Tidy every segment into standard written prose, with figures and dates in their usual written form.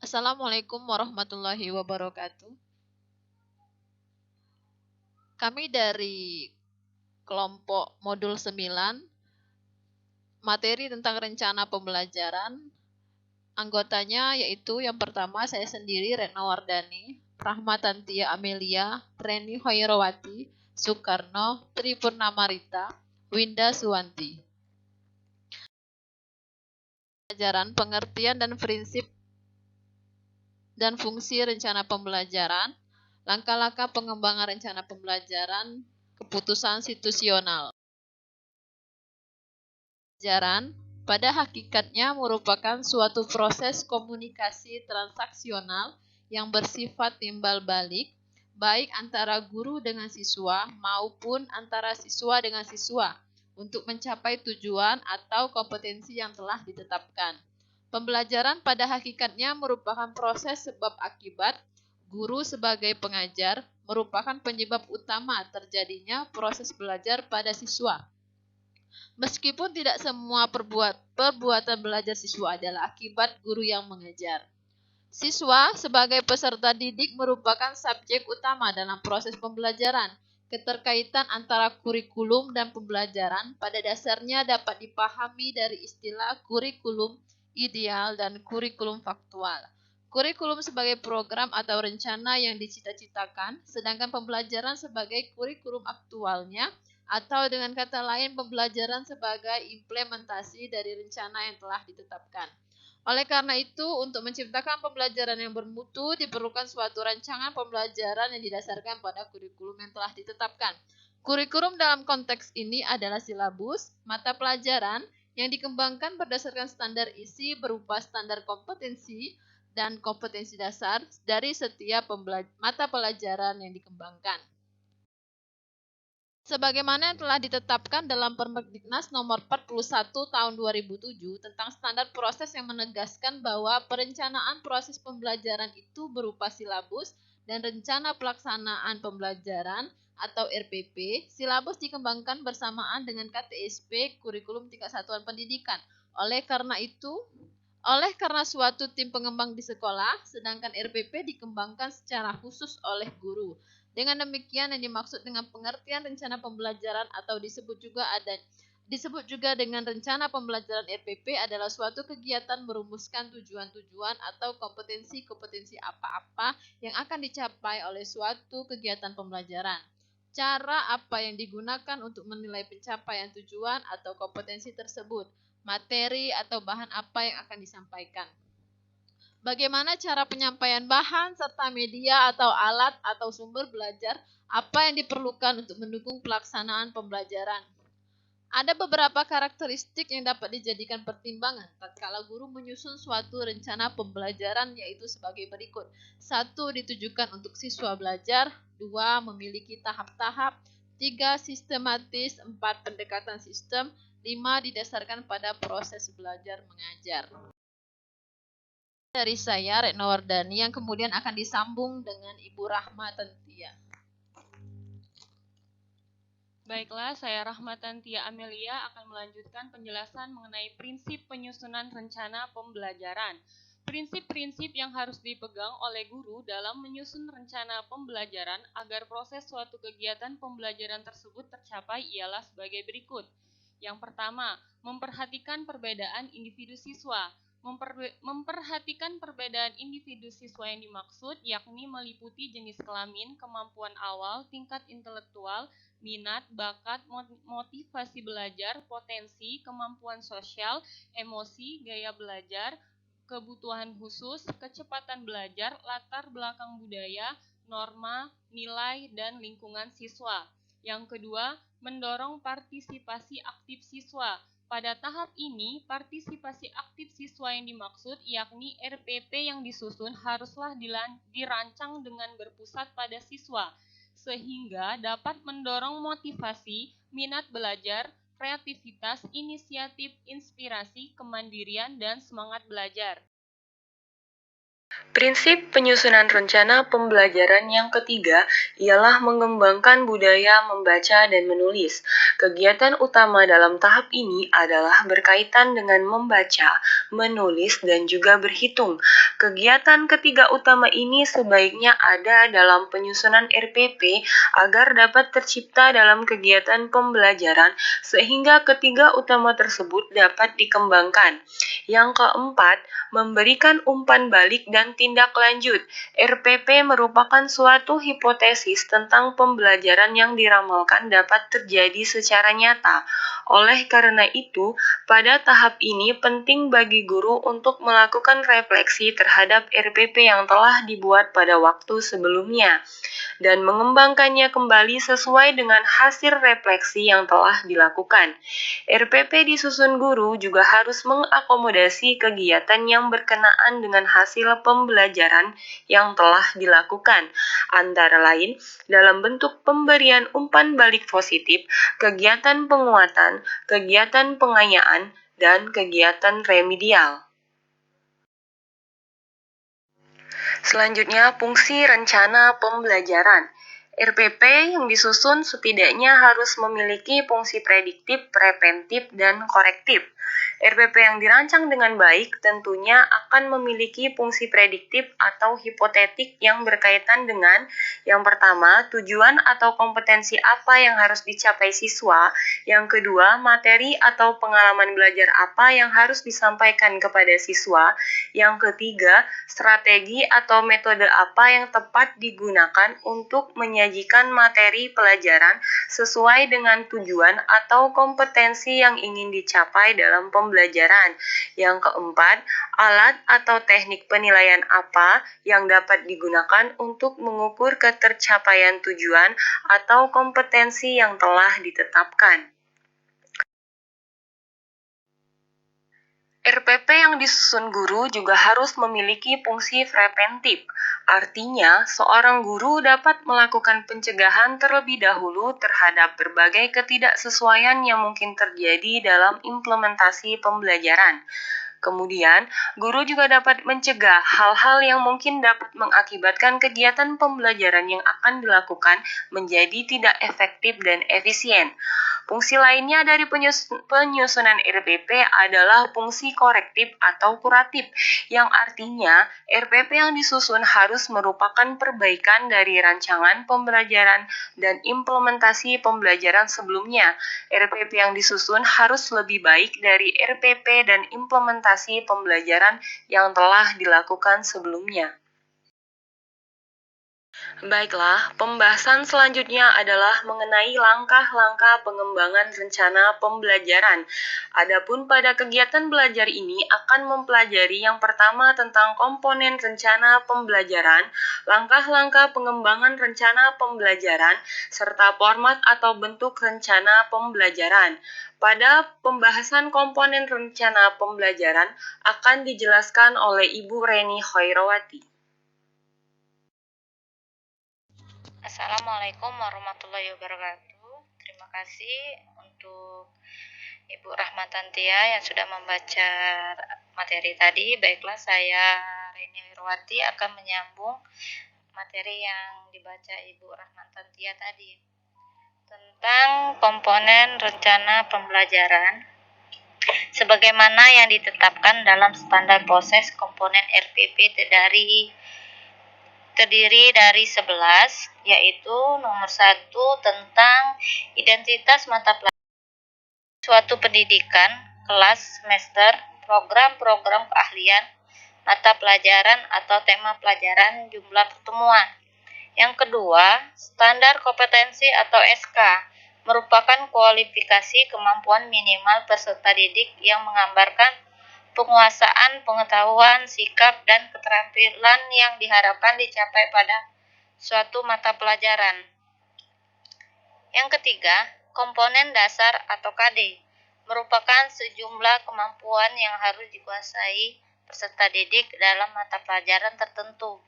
Assalamualaikum warahmatullahi wabarakatuh. Kami dari kelompok modul 9, materi tentang rencana pembelajaran. Anggotanya yaitu yang pertama saya sendiri, Retno Wardani, Rahmatantia Amelia, Reni Hoirawati, Soekarno, Tri Purnamarita, Winda Suwanti. Pembelajaran, pengertian dan prinsip dan fungsi rencana pembelajaran, langkah-langkah pengembangan rencana pembelajaran, keputusan situasional. Pembelajaran pada hakikatnya merupakan suatu proses komunikasi transaksional yang bersifat timbal balik, baik antara guru dengan siswa maupun antara siswa dengan siswa, untuk mencapai tujuan atau kompetensi yang telah ditetapkan. Pembelajaran pada hakikatnya merupakan proses sebab akibat. Guru sebagai pengajar merupakan penyebab utama terjadinya proses belajar pada siswa. Meskipun tidak semua perbuatan belajar siswa adalah akibat guru yang mengajar. Siswa sebagai peserta didik merupakan subjek utama dalam proses pembelajaran. Keterkaitan antara kurikulum dan pembelajaran pada dasarnya dapat dipahami dari istilah kurikulum ideal dan kurikulum faktual. Kurikulum sebagai program atau rencana yang dicita-citakan, sedangkan pembelajaran sebagai kurikulum aktualnya, atau dengan kata lain pembelajaran sebagai implementasi dari rencana yang telah ditetapkan. Oleh karena itu, untuk menciptakan pembelajaran yang bermutu, diperlukan suatu rancangan pembelajaran yang didasarkan pada kurikulum yang telah ditetapkan. Kurikulum dalam konteks ini adalah silabus, mata pelajaran yang dikembangkan berdasarkan standar isi berupa standar kompetensi dan kompetensi dasar dari setiap mata pelajaran yang dikembangkan. Sebagaimana yang telah ditetapkan dalam Permendiknas nomor 41 tahun 2007 tentang standar proses yang menegaskan bahwa perencanaan proses pembelajaran itu berupa silabus dan rencana pelaksanaan pembelajaran atau RPP. Silabus dikembangkan bersamaan dengan KTSP, kurikulum tingkat satuan pendidikan. Oleh karena suatu tim pengembang di sekolah, sedangkan RPP dikembangkan secara khusus oleh guru. Dengan demikian yang dimaksud dengan pengertian rencana pembelajaran atau disebut juga dengan rencana pembelajaran RPP adalah suatu kegiatan merumuskan tujuan-tujuan atau kompetensi-kompetensi apa-apa yang akan dicapai oleh suatu kegiatan pembelajaran. Cara apa yang digunakan untuk menilai pencapaian tujuan atau kompetensi tersebut, materi atau bahan apa yang akan disampaikan. Bagaimana cara penyampaian bahan serta media atau alat atau sumber belajar, apa yang diperlukan untuk mendukung pelaksanaan pembelajaran. Ada beberapa karakteristik yang dapat dijadikan pertimbangan tatkala guru menyusun suatu rencana pembelajaran, yaitu sebagai berikut. 1. Ditujukan untuk siswa belajar. 2. Memiliki tahap-tahap. 3. Sistematis. 4. Pendekatan sistem. 5. Didasarkan pada proses belajar mengajar. Dari saya, Retno Wardani, yang kemudian akan disambung dengan Ibu Rahmatantia. Baiklah, saya Rahmatantia Amelia akan melanjutkan penjelasan mengenai prinsip penyusunan rencana pembelajaran. Prinsip-prinsip yang harus dipegang oleh guru dalam menyusun rencana pembelajaran agar proses suatu kegiatan pembelajaran tersebut tercapai ialah sebagai berikut. Yang pertama, memperhatikan perbedaan individu siswa. Memperhatikan perbedaan individu siswa yang dimaksud yakni meliputi jenis kelamin, kemampuan awal, tingkat intelektual, minat, bakat, motivasi belajar, potensi, kemampuan sosial, emosi, gaya belajar, kebutuhan khusus, kecepatan belajar, latar belakang budaya, norma, nilai, dan lingkungan siswa. Yang kedua, mendorong partisipasi aktif siswa. Pada tahap ini, partisipasi aktif siswa yang dimaksud yakni RPP yang disusun haruslah dirancang dengan berpusat pada siswa, sehingga dapat mendorong motivasi, minat belajar, kreativitas, inisiatif, inspirasi, kemandirian, dan semangat belajar. Prinsip penyusunan rencana pembelajaran yang ketiga ialah mengembangkan budaya membaca dan menulis. Kegiatan utama dalam tahap ini adalah berkaitan dengan membaca, menulis, dan juga berhitung. Kegiatan ketiga utama ini sebaiknya ada dalam penyusunan RPP agar dapat tercipta dalam kegiatan pembelajaran sehingga ketiga utama tersebut dapat dikembangkan. Yang keempat, memberikan umpan balik dan tindak lanjut. RPP merupakan suatu hipotesis tentang pembelajaran yang diramalkan dapat terjadi secara nyata. Oleh karena itu, pada tahap ini penting bagi guru untuk melakukan refleksi terhadap RPP yang telah dibuat pada waktu sebelumnya dan mengembangkannya kembali sesuai dengan hasil refleksi yang telah dilakukan. RPP disusun guru juga harus mengakomodasi kegiatan yang berkenaan dengan hasil pembelajaran yang telah dilakukan, antara lain dalam bentuk pemberian umpan balik positif, kegiatan penguatan, kegiatan pengayaan, dan kegiatan remedial. Selanjutnya, fungsi rencana pembelajaran. RPP yang disusun setidaknya harus memiliki fungsi prediktif, preventif, dan korektif. RPP yang dirancang dengan baik tentunya akan memiliki fungsi prediktif atau hipotetik yang berkaitan dengan yang pertama, tujuan atau kompetensi apa yang harus dicapai siswa, yang kedua, materi atau pengalaman belajar apa yang harus disampaikan kepada siswa, yang ketiga, strategi atau metode apa yang tepat digunakan untuk menyajikan materi pelajaran sesuai dengan tujuan atau kompetensi yang ingin dicapai dalam pembelajaran. Yang keempat, alat atau teknik penilaian apa yang dapat digunakan untuk mengukur ketercapaian tujuan atau kompetensi yang telah ditetapkan. RPP yang disusun guru juga harus memiliki fungsi preventif. Artinya, seorang guru dapat melakukan pencegahan terlebih dahulu terhadap berbagai ketidaksesuaian yang mungkin terjadi dalam implementasi pembelajaran. Kemudian, guru juga dapat mencegah hal-hal yang mungkin dapat mengakibatkan kegiatan pembelajaran yang akan dilakukan menjadi tidak efektif dan efisien. Fungsi lainnya dari penyusunan RPP adalah fungsi korektif atau kuratif, yang artinya RPP yang disusun harus merupakan perbaikan dari rancangan pembelajaran dan implementasi pembelajaran sebelumnya. RPP yang disusun harus lebih baik dari RPP dan implementasi pembelajaran yang telah dilakukan sebelumnya. Baiklah, pembahasan selanjutnya adalah mengenai langkah-langkah pengembangan rencana pembelajaran. Adapun pada kegiatan belajar ini akan mempelajari yang pertama tentang komponen rencana pembelajaran, langkah-langkah pengembangan rencana pembelajaran, serta format atau bentuk rencana pembelajaran. Pada pembahasan komponen rencana pembelajaran akan dijelaskan oleh Ibu Reni Khairawati. Assalamualaikum warahmatullahi wabarakatuh. Terima kasih untuk Ibu Rahmatantia yang sudah membaca materi tadi. Baiklah, saya Reni Wirwati akan menyambung materi yang dibaca Ibu Rahmatantia tadi tentang komponen rencana pembelajaran sebagaimana yang ditetapkan dalam standar proses komponen RPP terdiri dari 11, yaitu nomor 1 tentang identitas mata pelajaran suatu pendidikan, kelas, semester, program-program keahlian, mata pelajaran atau tema pelajaran, jumlah pertemuan. Yang kedua, standar kompetensi atau SK merupakan kualifikasi kemampuan minimal peserta didik yang menggambarkan penguasaan, pengetahuan, sikap, dan keterampilan yang diharapkan dicapai pada suatu mata pelajaran. Yang ketiga, komponen dasar atau KD merupakan sejumlah kemampuan yang harus dikuasai peserta didik dalam mata pelajaran tertentu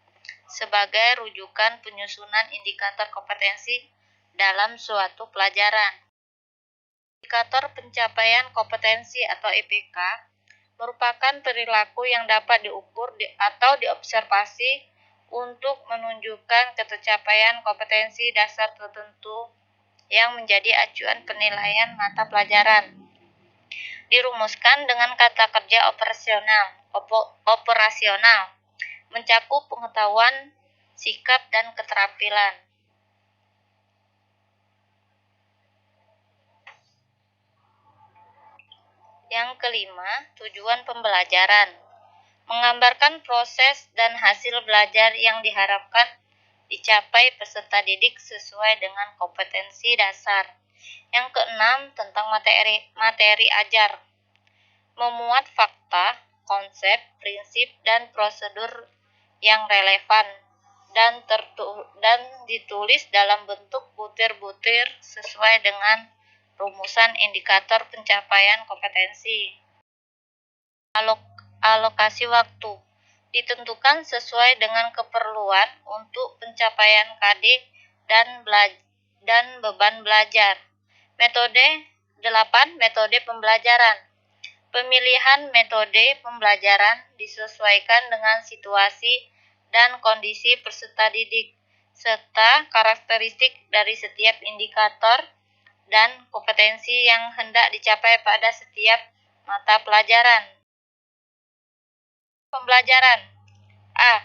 sebagai rujukan penyusunan indikator kompetensi dalam suatu pelajaran. Indikator pencapaian kompetensi atau IPK merupakan perilaku yang dapat diukur atau diobservasi untuk menunjukkan tercapaian kompetensi dasar tertentu yang menjadi acuan penilaian mata pelajaran. Dirumuskan dengan kata kerja operasional, mencakup pengetahuan, sikap, dan keterampilan. Yang kelima, tujuan pembelajaran. Menggambarkan proses dan hasil belajar yang diharapkan dicapai peserta didik sesuai dengan kompetensi dasar. Yang keenam, tentang materi ajar. Memuat fakta, konsep, prinsip, dan prosedur yang relevan dan ditulis dalam bentuk butir-butir sesuai dengan rumusan indikator pencapaian kompetensi. Alokasi waktu ditentukan sesuai dengan keperluan untuk pencapaian KD dan beban belajar. Metode 8. Metode pembelajaran. Pemilihan metode pembelajaran disesuaikan dengan situasi dan kondisi peserta didik, serta karakteristik dari setiap indikator dan kompetensi yang hendak dicapai pada setiap mata pelajaran. Pembelajaran. A.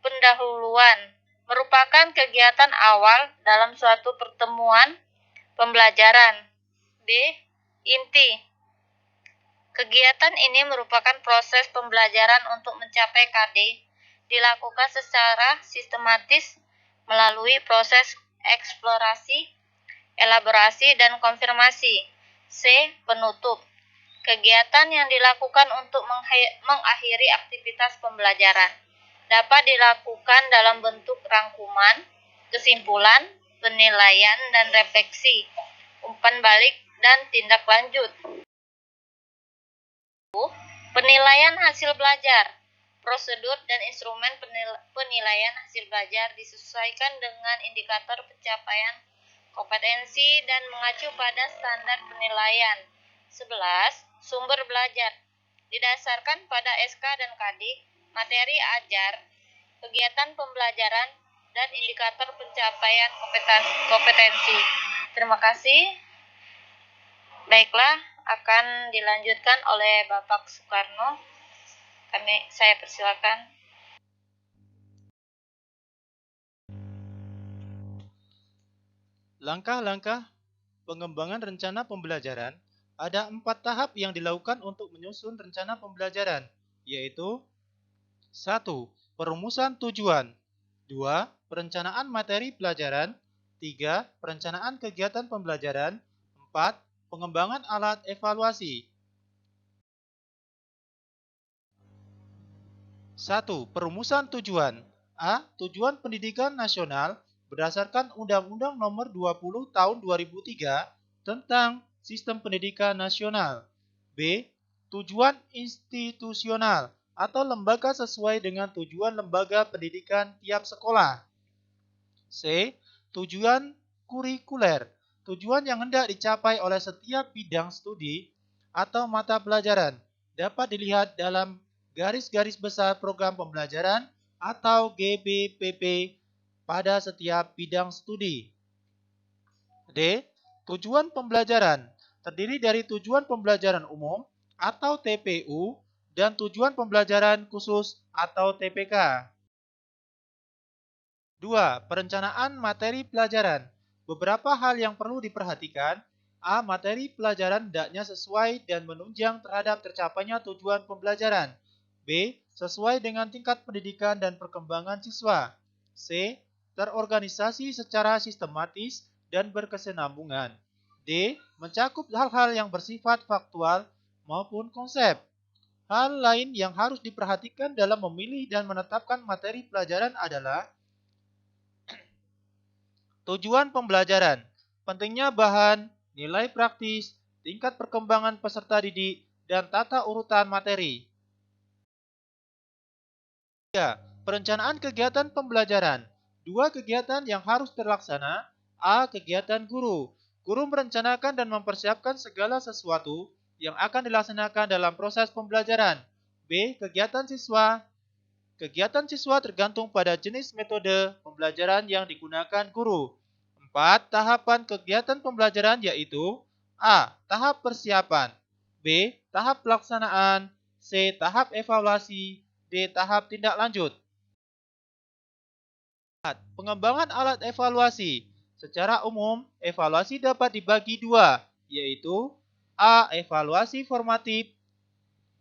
Pendahuluan merupakan kegiatan awal dalam suatu pertemuan pembelajaran. B. Inti. Kegiatan ini merupakan proses pembelajaran untuk mencapai KD, dilakukan secara sistematis melalui proses eksplorasi, elaborasi, dan konfirmasi. C. Penutup. Kegiatan yang dilakukan untuk mengakhiri aktivitas pembelajaran dapat dilakukan dalam bentuk rangkuman, kesimpulan, penilaian, dan refleksi, umpan balik, dan tindak lanjut. Penilaian hasil belajar. Prosedur dan instrumen penilaian hasil belajar disesuaikan dengan indikator pencapaian kompetensi dan mengacu pada standar penilaian. 11. Sumber belajar. Didasarkan pada SK dan KD, materi ajar, kegiatan pembelajaran, dan indikator pencapaian kompetensi. Terima kasih. Baiklah, akan dilanjutkan oleh Bapak Soekarno. Saya persilakan. Langkah-langkah pengembangan rencana pembelajaran. Ada 4 tahap yang dilakukan untuk menyusun rencana pembelajaran, yaitu 1. Perumusan tujuan. 2. Perencanaan materi pelajaran. 3. Perencanaan kegiatan pembelajaran. 4. Pengembangan alat evaluasi. 1. Perumusan tujuan. A. Tujuan pendidikan nasional berdasarkan Undang-Undang Nomor 20 Tahun 2003 tentang Sistem Pendidikan Nasional. B. Tujuan institusional atau lembaga sesuai dengan tujuan lembaga pendidikan tiap sekolah. C. Tujuan kurikuler, tujuan yang hendak dicapai oleh setiap bidang studi atau mata pelajaran, dapat dilihat dalam garis-garis besar program pembelajaran atau GBPP pada setiap bidang studi. D. Tujuan pembelajaran terdiri dari tujuan pembelajaran umum atau TPU dan tujuan pembelajaran khusus atau TPK. 2. Perencanaan materi pelajaran. Beberapa hal yang perlu diperhatikan. A. Materi pelajaran hendaknya sesuai dan menunjang terhadap tercapainya tujuan pembelajaran. B. Sesuai dengan tingkat pendidikan dan perkembangan siswa. C. Terorganisasi secara sistematis dan berkesinambungan. D. Mencakup hal-hal yang bersifat faktual maupun konsep. Hal lain yang harus diperhatikan dalam memilih dan menetapkan materi pelajaran adalah tujuan pembelajaran, pentingnya bahan, nilai praktis, tingkat perkembangan peserta didik, dan tata urutan materi. 3. Perencanaan kegiatan pembelajaran. 2 kegiatan yang harus terlaksana. A. Kegiatan guru. Guru merencanakan dan mempersiapkan segala sesuatu yang akan dilaksanakan dalam proses pembelajaran. B. Kegiatan siswa. Kegiatan siswa tergantung pada jenis metode pembelajaran yang digunakan guru. 4. Tahapan kegiatan pembelajaran yaitu A. Tahap persiapan, B. Tahap pelaksanaan, C. Tahap evaluasi, D. Tahap tindak lanjut. Pengembangan alat evaluasi. Secara umum, evaluasi dapat dibagi dua, yaitu A. Evaluasi formatif,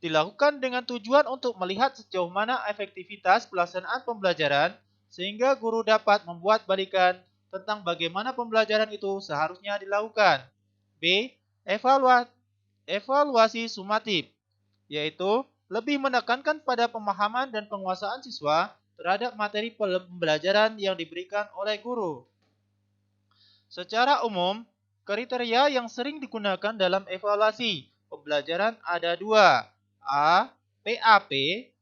dilakukan dengan tujuan untuk melihat sejauh mana efektivitas pelaksanaan pembelajaran, sehingga guru dapat membuat balikan tentang bagaimana pembelajaran itu seharusnya dilakukan. B. Evaluasi sumatif, yaitu lebih menekankan pada pemahaman dan penguasaan siswa terhadap materi pembelajaran yang diberikan oleh guru. Secara umum, kriteria yang sering digunakan dalam evaluasi pembelajaran ada dua, A. PAP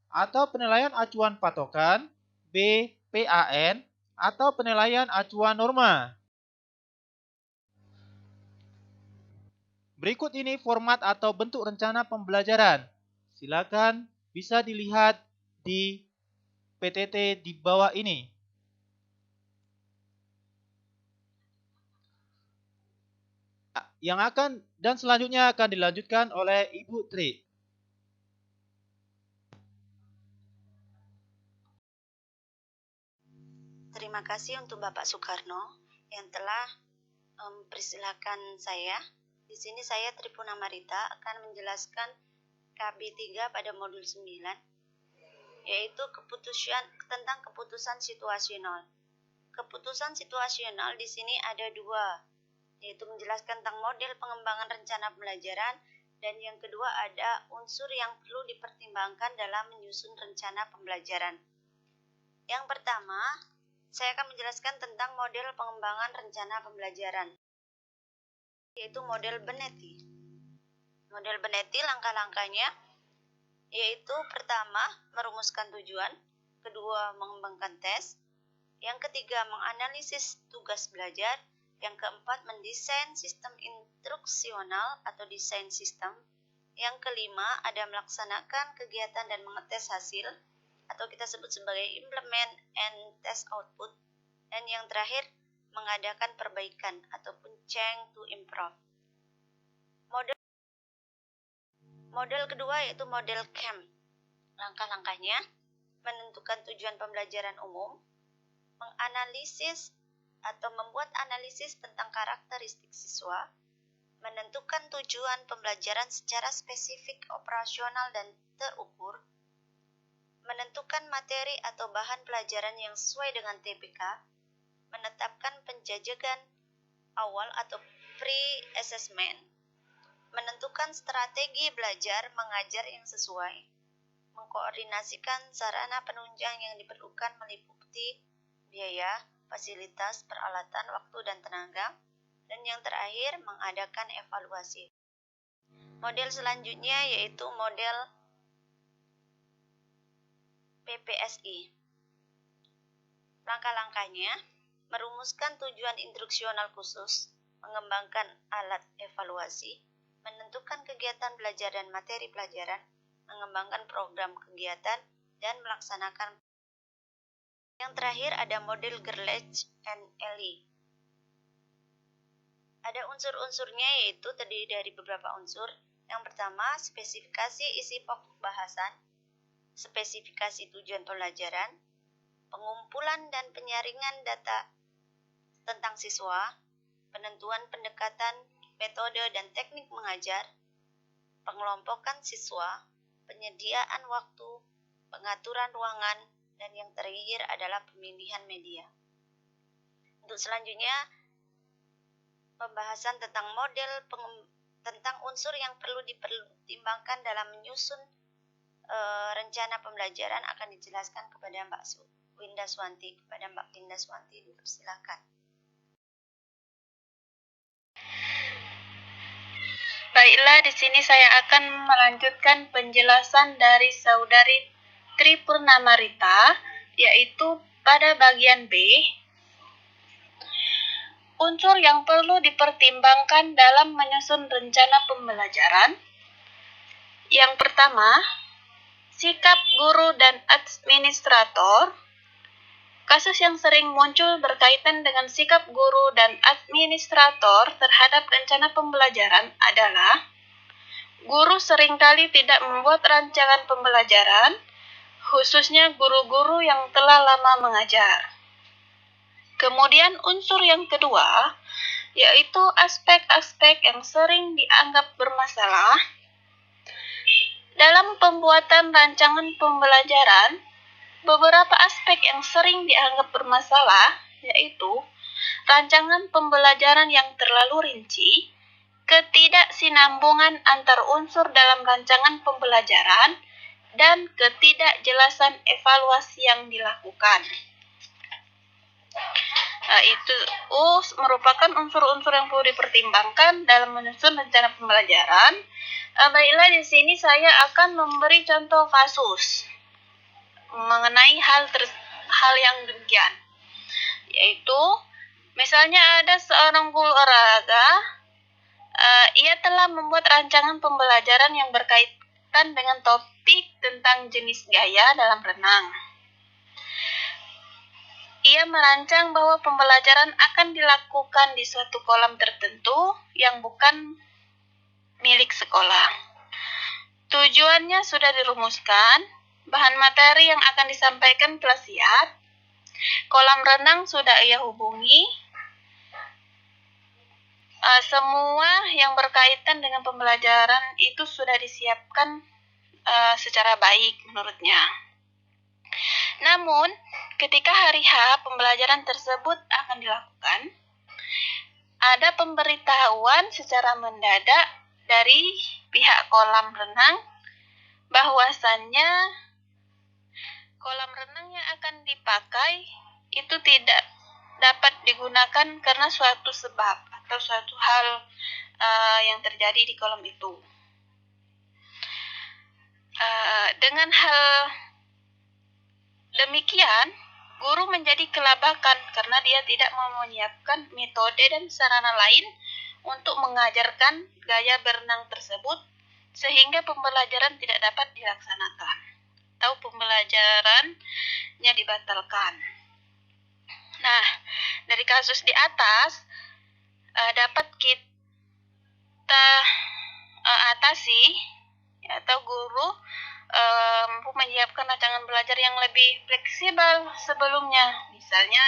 atau penilaian acuan patokan, B. PAN atau penilaian acuan norma. Berikut ini format atau bentuk rencana pembelajaran. Silakan bisa dilihat di PTT di bawah ini. Yang akan dan selanjutnya akan dilanjutkan oleh Ibu Tri. Terima kasih untuk Bapak Soekarno yang telah mempersilahkan saya. Di sini saya Tripuna Marita akan menjelaskan KB3 pada modul 9, yaitu tentang keputusan situasional. Keputusan situasional di sini ada dua, yaitu menjelaskan tentang model pengembangan rencana pembelajaran, dan yang kedua ada unsur yang perlu dipertimbangkan dalam menyusun rencana pembelajaran. Yang pertama, saya akan menjelaskan tentang model pengembangan rencana pembelajaran, yaitu model Benetti. Model Benetti langkah-langkahnya yaitu pertama, merumuskan tujuan, kedua, mengembangkan tes, yang ketiga, menganalisis tugas belajar, yang keempat, mendesain sistem instruksional atau desain sistem, yang kelima, ada melaksanakan kegiatan dan mengetes hasil, atau kita sebut sebagai implement and test output, dan yang terakhir, mengadakan perbaikan ataupun change to improve. Model kedua yaitu model CAM. Langkah-langkahnya, menentukan tujuan pembelajaran umum, menganalisis atau membuat analisis tentang karakteristik siswa, menentukan tujuan pembelajaran secara spesifik, operasional, dan terukur, menentukan materi atau bahan pelajaran yang sesuai dengan TPK, menetapkan penjajakan awal atau pre-assessment, menentukan strategi belajar mengajar yang sesuai, mengkoordinasikan sarana penunjang yang diperlukan meliputi biaya, fasilitas, peralatan, waktu, dan tenaga, dan yang terakhir mengadakan evaluasi. Model selanjutnya yaitu model PPSI. Langkah-langkahnya, merumuskan tujuan instruksional khusus, mengembangkan alat evaluasi, menentukan kegiatan belajar dan materi pelajaran, mengembangkan program kegiatan, dan melaksanakan. Yang terakhir ada model Gerlach and Ellie. Ada unsur-unsurnya yaitu terdiri dari beberapa unsur. Yang pertama, spesifikasi isi pokok bahasan, spesifikasi tujuan pembelajaran, pengumpulan dan penyaringan data tentang siswa, penentuan pendekatan, metode dan teknik mengajar, pengelompokan siswa, penyediaan waktu, pengaturan ruangan, dan yang terakhir adalah pemilihan media. Untuk selanjutnya, pembahasan tentang tentang unsur yang perlu dipertimbangkan dalam menyusun rencana pembelajaran akan dijelaskan kepada Mbak Winda Swanti. Kepada Mbak Winda Swanti, dipersilakan. Baiklah, di sini saya akan melanjutkan penjelasan dari Saudari Tripurna Marita, yaitu pada bagian B, unsur yang perlu dipertimbangkan dalam menyusun rencana pembelajaran. Yang pertama, sikap guru dan administrator. Kasus yang sering muncul berkaitan dengan sikap guru dan administrator terhadap rencana pembelajaran adalah guru seringkali tidak membuat rancangan pembelajaran, khususnya guru-guru yang telah lama mengajar. Kemudian unsur yang kedua, yaitu aspek-aspek yang sering dianggap bermasalah. Dalam pembuatan rancangan pembelajaran, beberapa aspek yang sering dianggap bermasalah, yaitu rancangan pembelajaran yang terlalu rinci, ketidaksinambungan antar unsur dalam rancangan pembelajaran, dan ketidakjelasan evaluasi yang dilakukan. Itu merupakan unsur-unsur yang perlu dipertimbangkan dalam menyusun rencana pembelajaran. Baiklah, di sini saya akan memberi contoh kasus mengenai hal yang demikian, yaitu misalnya ada seorang guru olahraga, ia telah membuat rancangan pembelajaran yang berkaitan dengan topik tentang jenis gaya dalam renang. Ia merancang bahwa pembelajaran akan dilakukan di suatu kolam tertentu yang bukan milik sekolah. Tujuannya sudah dirumuskan, bahan materi yang akan disampaikan telah siap, kolam renang sudah ia hubungi, semua yang berkaitan dengan pembelajaran itu sudah disiapkan secara baik menurutnya. Namun, ketika hari H pembelajaran tersebut akan dilakukan, ada pemberitahuan secara mendadak dari pihak kolam renang bahwasannya kolam renang yang akan dipakai itu tidak dapat digunakan karena suatu sebab atau suatu hal yang terjadi di kolam itu. Dengan hal demikian, guru menjadi kelabakan karena dia tidak mau menyiapkan metode dan sarana lain untuk mengajarkan gaya berenang tersebut, sehingga pembelajaran tidak dapat dilaksanakan atau pembelajarannya dibatalkan. Nah, dari kasus di atas dapat kita atasi atau guru mampu menyiapkan rancangan belajar yang lebih fleksibel sebelumnya, misalnya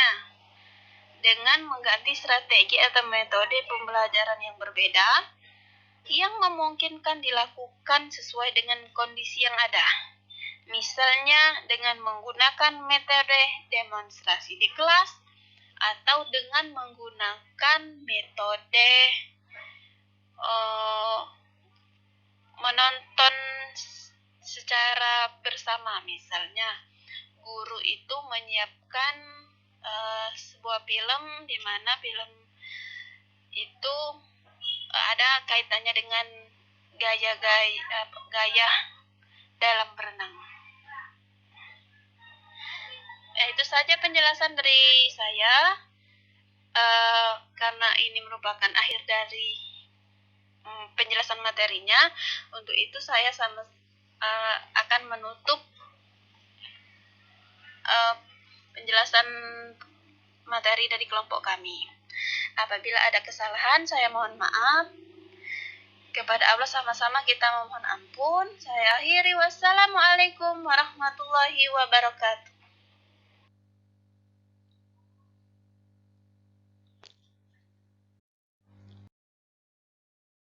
dengan mengganti strategi atau metode pembelajaran yang berbeda yang memungkinkan dilakukan sesuai dengan kondisi yang ada. Misalnya dengan menggunakan metode demonstrasi di kelas atau dengan menggunakan metode menonton secara bersama. Misalnya guru itu menyiapkan sebuah film di mana film itu ada kaitannya dengan gaya dalam berenang. Itu saja penjelasan dari saya. Karena ini merupakan akhir dari penjelasan materinya, untuk itu saya akan menutup penjelasan materi dari kelompok kami. Apabila ada kesalahan, saya mohon maaf. Kepada Allah sama-sama kita memohon ampun. Saya akhiri. Wassalamualaikum warahmatullahi wabarakatuh.